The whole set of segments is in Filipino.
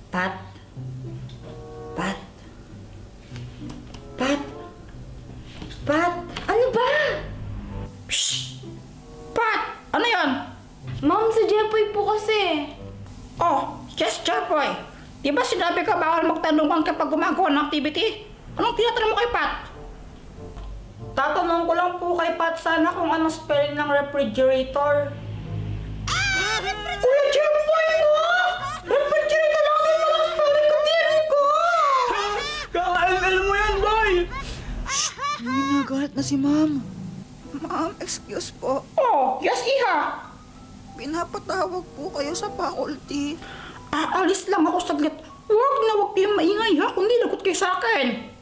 Pat? Pat? Pat? Pat? Ano ba? Shh! Pat! Ano yan? Ma'am, si Jepoy po kasi. Oh, yes, Chapoy. Di ba sinabi ka bawal magtanungan kapag gumagawa ng activity? Anong tinatanong mo kay Pat? Tatanong ko lang po kay Pat sana kung anong spelling ng refrigerator. Kuya Chapoy, no? Refrigerator lang yung mga spelling ko, diri ko! Kaka-ML mo yan, boy! Uy, nagalit na si ma'am. Ma'am, excuse po. Oh, yes, iha. Pinapatawag po kayo sa faculty. Aalis lang ako saglit. Huwag kayong maingay ha, kung di lagot kayo sa akin.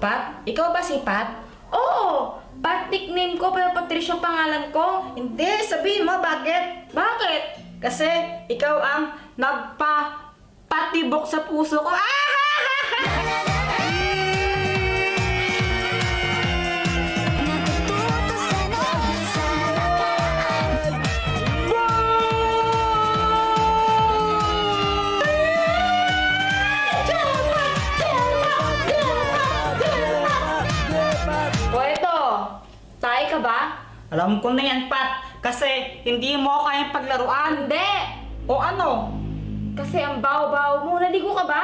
Pat? Ikaw ba si Pat? Oo! Pat nickname ko pero Patricia pangalan ko. Hindi, sabihin mo bakit? Bakit? Kasi ikaw ang nagpa-patibok sa puso ko. O eto, tayo ka ba? Alam ko na yan, Pat. Kasi hindi mo kayang paglaruan. Hindi! O ano? Kasi ang baho-baho mo. Naligo ka ba?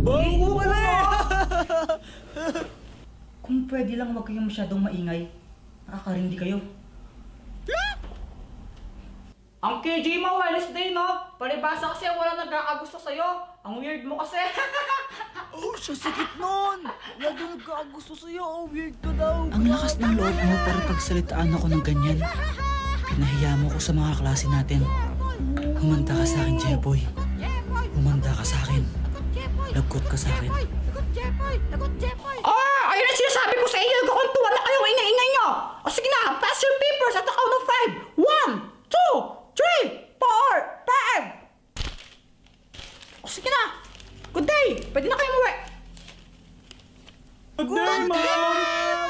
Bago pala eh! Kung pwede lang huwag kayong masyadong maingay. Nakakarindi kayo. Ang KJ mo, Wednesday, no? Palibasa kasi wala nagkakagusto sa'yo. Ang weird mo kasi. Oh, siya sakit nun! Wala daw nagkakagusto sa'yo. Oh, weird ka daw. Ang lakas ng loob mo para pagsalitaan ako ng ganyan. Pinahiya mo ko sa mga klase natin. Humanda ka sa akin, Jeboy. Humanda ka sa akin. Lagot ka sa akin. Ayun ang sinasabi ko sa inyo. Kukuntuan na kayong ingay-ingay nyo. O sige na, pass your papers at the count of 5. 1, 2, 3, 4, 5. O sige na. Good day. Pwede na kayo umuwi. Good day, ma'am!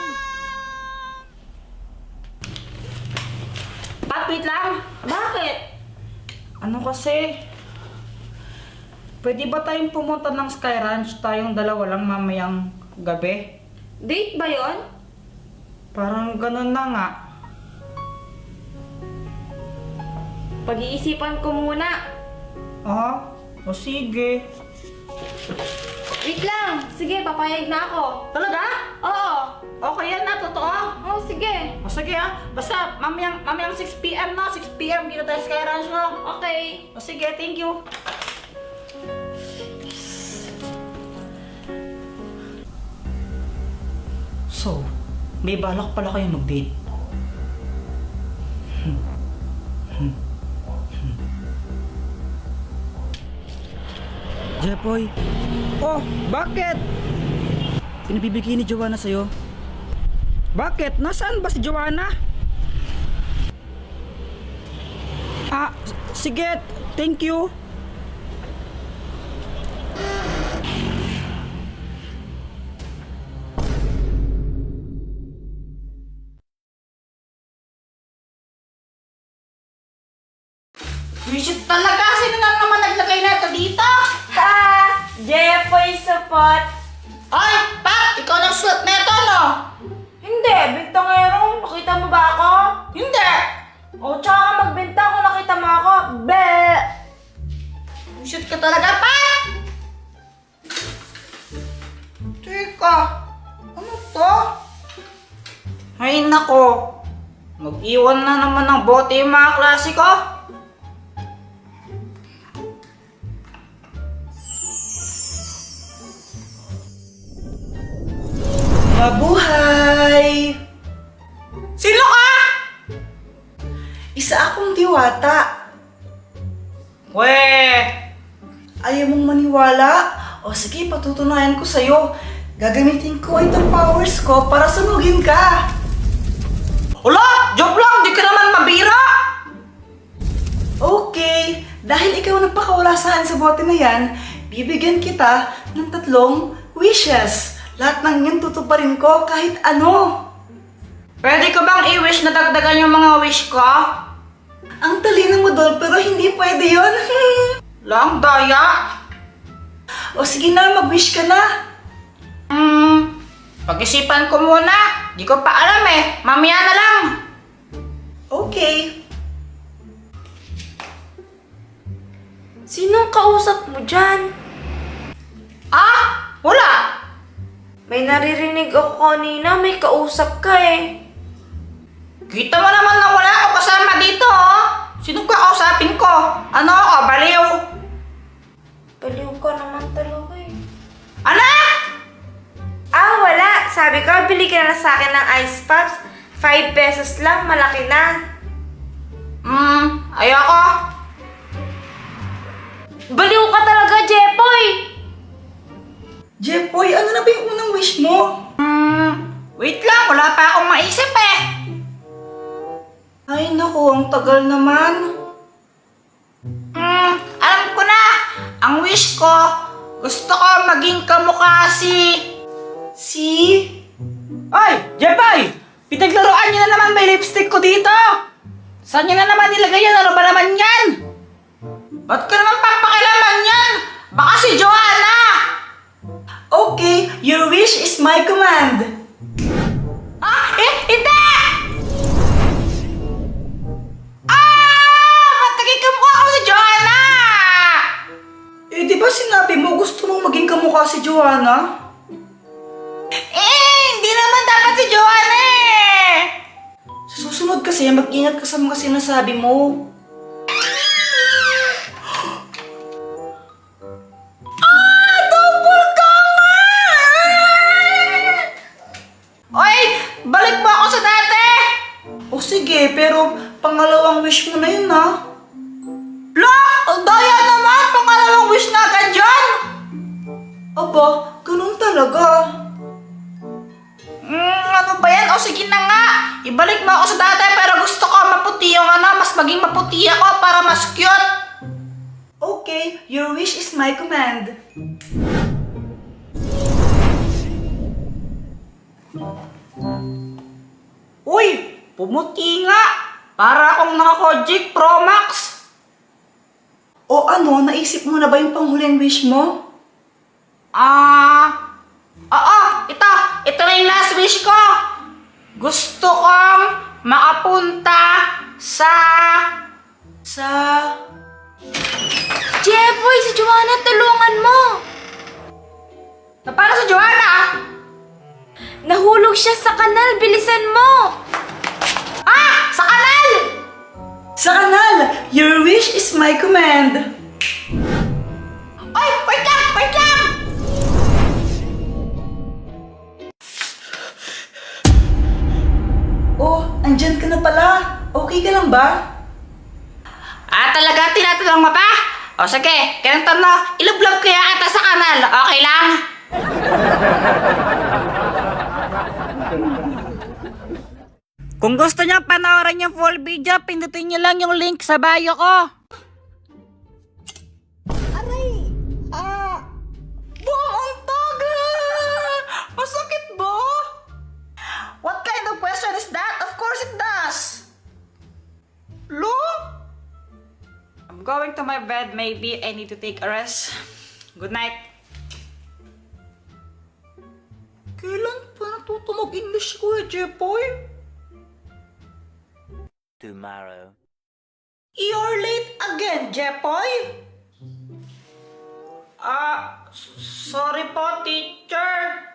Pat, wait lang. Bakit? Ano kasi? Pwede ba tayong pumunta ng Sky Ranch tayong dalawa lang mamayang gabi? Date ba yon? Parang ganun na nga. Pag-iisipan ko muna. O sige. Wait lang. Sige, papayag na ako. Talaga? Oo. Okay yan na, totoo? Oo, sige. O sige basta mamayang 6 PM na, 6 PM dito tayo sa Sky Ranch no? Okay. O sige, thank you. So, may balak pala kayo mag-date. Jeboy, Oh, bakit? pinabibigay ni Joanna sa'yo. Bakit? Nasaan ba si Joanna? Sige, thank you. Visit talaga! Sino na naman naglagay na ito dito? Jepoy support. Ay, Pat! Ikaw nang suot na ito, no? Hindi, bintangero. Nakita mo ba ako? Hindi! O, tsaka ka magbintang kung nakita mo ako. Be! Shoot ka talaga, Pat! Teka, ano to? Ay, nako. Mag-iwan na naman ng bote yung mga klase ko. Mabuhay! Sino ka? Isa akong diwata. Weh! Ayaw mong maniwala? O sige, patutunayan ko sa'yo. Gagamitin ko itong powers ko para sunugin ka. Wala! Joke lang! Di ka naman mabira! Okay, dahil ikaw nagpakawala sa akin sa bote na yan, bibigyan kita ng 3 wishes. Lahat ng yun tutuparin ko kahit ano. Pwede ka bang i-wish na dagdagan yung mga wish ko? Ang talino mo doon pero hindi pwede yun. Lang daya. O sige na, mag-wish ka na. Pag-isipan ko muna. Di ko pa alam eh. Mamaya na lang. Okay. Sinong kausap mo dyan? Ah! Wala! May naririnig ako kanina, may kausap ka eh. Kita mo naman na wala ako kasama dito, oh. Sino kausapin ko? Ano ako? Baliw? Baliw ka naman talaga eh. Anak! Ah, wala. Sabi ko, bili ka na sa akin ng ice pops. 5 pesos lang, malaki na. Ayoko. Baliw ka talaga, Jepoy! Jepoy, ano na ba yung unang wish mo? Wait lang. Wala pa akong maisip eh. Ay naku, ang tagal naman. Alam ko na. Ang wish ko, gusto ko maging kamukha Si? Ay! Jepay! Pinaglaruan niyo na naman may lipstick ko dito! Saan niyo na naman nilagay yan? Ano ba naman yan? Ba't ka naman papakilaman yan? Baka si Joanna! Okay, your wish is my command. Hindi! Ba't naging kamukha ako si Joanna? Eh, di ba sinabi mo gusto mong maging kamukha si Joanna? Hindi naman dapat si Joanna eh! Sa susunod kasi, mag-ingat ka sa mga sinasabi mo. Oy! Balik mo ako sa dati! O sige, pero pangalawang wish mo na yun ha. La! Ang daya naman! Pangalawang wish na agad dyan! Aba, ganun talaga. Ano ba yan? O sige na nga! Ibalik mo ako sa dati pero gusto ko maputi yung mas maging maputi ako para mas cute! Okay, your wish is my command. Uy! Pumuti nga! Para akong naka-Kojic Pro Max! O ano, naisip mo na ba yung panghuling wish mo? Oo! Ito na yung last wish ko! Gusto kong makapunta sa... Jepoy, si Joanna, tulungan mo! Paano sa Joanna? Nahulog siya sa kanal, bilisan mo! Sa kanal! Sa kanal, your wish is my command. Oy! Wait lang! Wait lang! Oh, andyan ka na pala. Okay ka lang ba? Talaga tinatanong mo pa? O sige, ganito na. Ilublob kaya kita sa kanal. Okay lang? Kung gusto niyo panoorin yung full video, pindutin niyo lang yung link sa bio ko. Bumuntog! Masakit ba? What kind of question is that? Of course it does. Lo? I'm going to my bed. Maybe I need to take a rest. Good night. Kailan pa natuto mag-English ko Jepoy? Tomorrow. You're late again, Jepoy? Sorry po, teacher.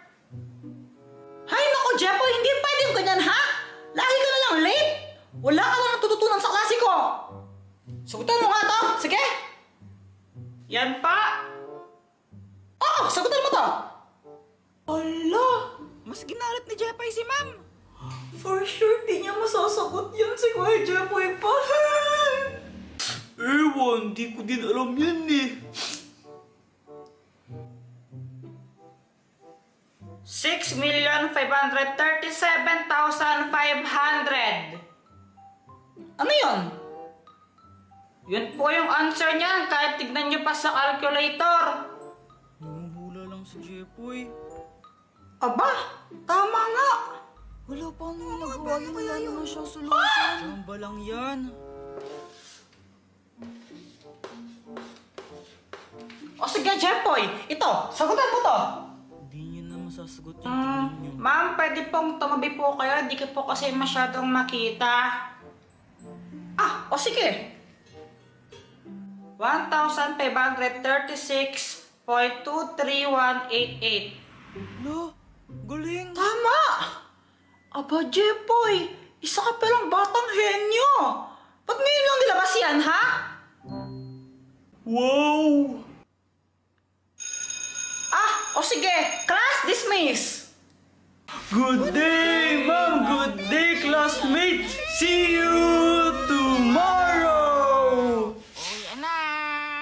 Hay nako, Jepoy, hindi pwedeng ganyan, ha? Lagi ka na lang late. Wala ka na natututunan sa klase ko. Sagutan mo nga to, sige. Yan pa. Sagutan mo to. Ala, Mas ginalit ni Jepoy si ma'am. for sure di niya masasagot yan si Kuya Jepoy pa. Ewan, di ko din alam yan eh. 6,537,500. Ano yun? Yun po yung answer niyan kahit tignan niyo pa sa calculator. si Jepoy. Aba, tama nga. Wala pa nang nagawa yun. Wala naman siyang solusyon. Chamba lang yan. O sige, Jepoy, ito, sagutan mo to. Hindi niyo na masasagot yung tanong niyo. Ma'am, pwede pong tumabi po kayo. Hindi ko po kasi masyadong makita. Ah, o sige. 1,536.23188. Lo, galing. Tama! Aba, Jepoy, isa ka palang batang henyo. Ba't ngayon lang nilabas yan, ha? Wow! Ah, o sige, class dismiss. Good day, ma'am. Good day, classmates. See you tomorrow.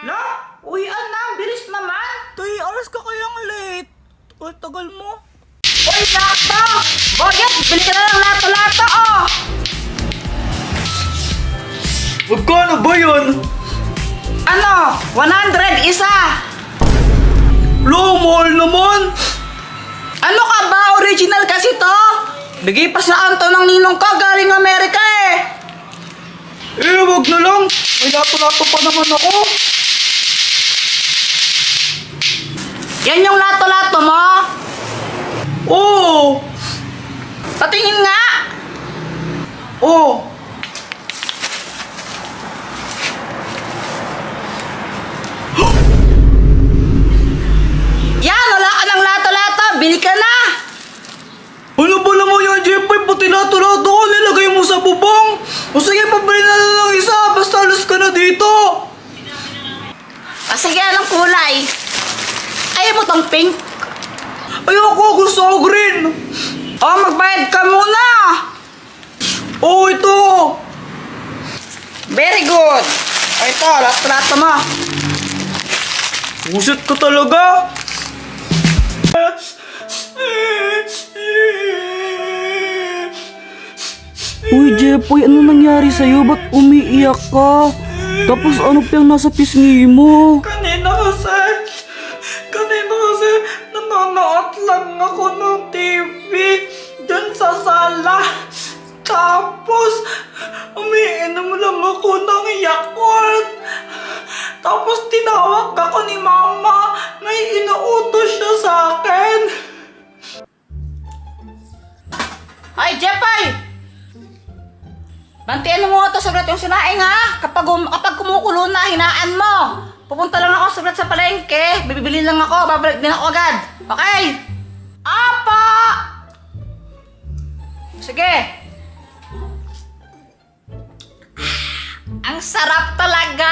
La, uwian na, bilis naman. Tay, alas ka kayang late. Tagal mo. Uy, lato! Boyet, bili ka na lang lato-lato, oh! Magkano ba yun? Ano? 100 isa! Lo, mahal naman. Ano ka ba? Original kasi to? Bigay pa saan to ng ninong ko galing Amerika eh! Wag na lang. May lato-lato pa naman ako. Yan yung lato-lato mo? Oo. Patingin nga! Oo. Yan, wala ka ng lato-lato! Bili ka na! Ano ba naman yan, Jepoy? Pati lato-lato ko nilagay mo sa bubong. O sige, pabili na lang ng isa. Basta alas ka na dito. Ah, sige, anong kulay? Ayaw mo tong pink? Ayoko, gusto ko green. Oh, magbayad ka muna! Oo, ito. Very good! O ito, lato-lato mo. Buset ka talaga. Uy, Jepoy, ano nangyari sa'yo? Ba't umiiyak ka? Tapos ano pa yung nasa pisngi mo? Kanina kasi nanonood lang ako ng TV dyan sa sala. Tapos, umiinom lang ako ng Yakult. Tapos tinawag ako ni Mama. May inuutos siya sa akin. Ay, Jepoy! Bantiyan mo nga ito saglit yung sinaing ha. Kapag kumukulo na, hinaan mo. Pupunta lang ako saglit sa palengke. Bibili lang ako. Babalik din ako agad. Okay? Apa! Sige. Ang sarap talaga!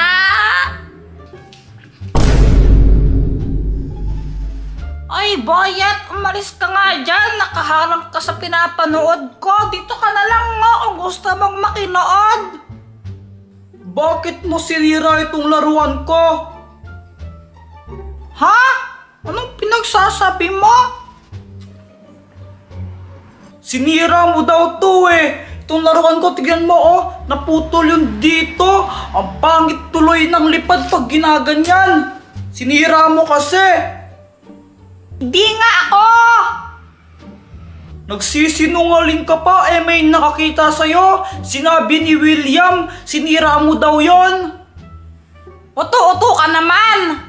Ay, Boyet, umalis ka nga dyan. Nakaharang ka sa pinapanood ko. Dito ka na lang nga kung gusto mong makinood. Bakit mo sinira itong laruan ko? Ha? Anong pinagsasabi mo? Sinira mo daw to eh. Itong laruan ko, tignan mo oh. Naputol yung dito. Ang pangit tuloy ng lipad pag ginaganyan. Sinira mo kasi. Hindi nga ako! Nagsisinungaling ka pa eh, may nakakita sa'yo. Sinabi ni William, sinira mo daw yon. Uto-uto ka naman!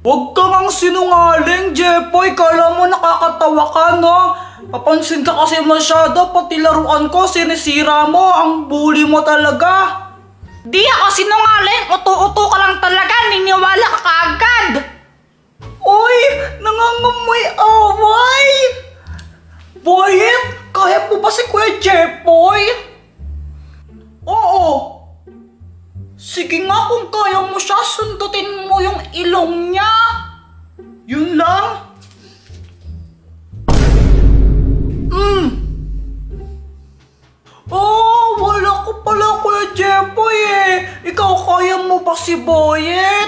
Huwag ka ngang sinungaling, Jepoy. Kala mo nakakatawa ka, no? Papansin ka kasi masyado, pati laruan ko, sinisira mo. Ang bully mo talaga. Di ako sinungaling! Uto-uto ka lang talaga! Niniwala ka kaagad! Uy, nangangamoy away. Boyet, kaya mo ba si Kuya Jepoy? Oo! Sige nga kung kaya mo siya, sundutin mo yung ilong niya! Yun lang? Oh, wala ko pala Kuya Jepoy eh! Ikaw kaya mo ba si Boyet?